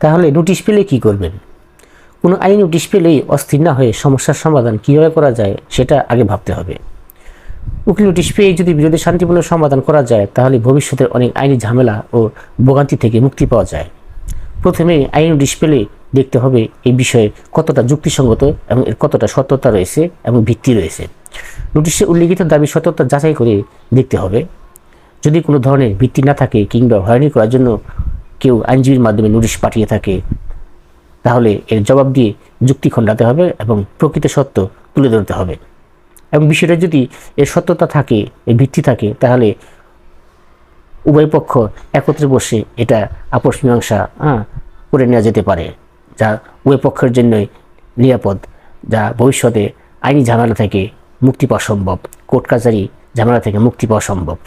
তাহলে নোটিশ পেলে কি করবেন? কোনো আইনি নোটিশ পেলেই অস্থির না হয়ে সমস্যার সমাধান কীভাবে করা যায় সেটা আগে ভাবতে হবে। উকিল নোটিশ পেয়ে যদি বিরোধের শান্তিপূর্ণ সমাধান করা যায় তাহলে ভবিষ্যতের অনেক আইনি ঝামেলা ও ভোগান্তি থেকে মুক্তি পাওয়া যায়। প্রথমে আইনি নোটিশ পেলে দেখতে হবে এই বিষয়ে কতটা যুক্তিসঙ্গত এবং এর কতটা সত্যতা রয়েছে এবং ভিত্তি রয়েছে। নোটিশে উল্লিখিত দাবি সত্যতা যাচাই করে দেখতে হবে। যদি কোনো ধরনের ভিত্তি না থাকে কিংবা হয়রানি করার জন্য কেউ আইনজীবীর মাধ্যমে নোটিশ পাঠিয়ে থাকে তাহলে এর জবাব দিয়ে যুক্তি খণ্ডাতে হবে এবং প্রকৃত সত্য তুলে ধরতে হবে। এবং বিষয়টা যদি এর সত্যতা থাকে, এর ভিত্তি থাকে, তাহলে উভয় পক্ষ একত্রে বসে এটা আপোষ মীমাংসা করে নেওয়া যেতে পারে, যা উভয় পক্ষের জন্যই নিরাপদ, যা ভবিষ্যতে আইনি ঝামেলা থেকে মুক্তি পাওয়া সম্ভব, কোর্ট কাছারি ঝামেলা থেকে মুক্তি পাওয়া সম্ভব।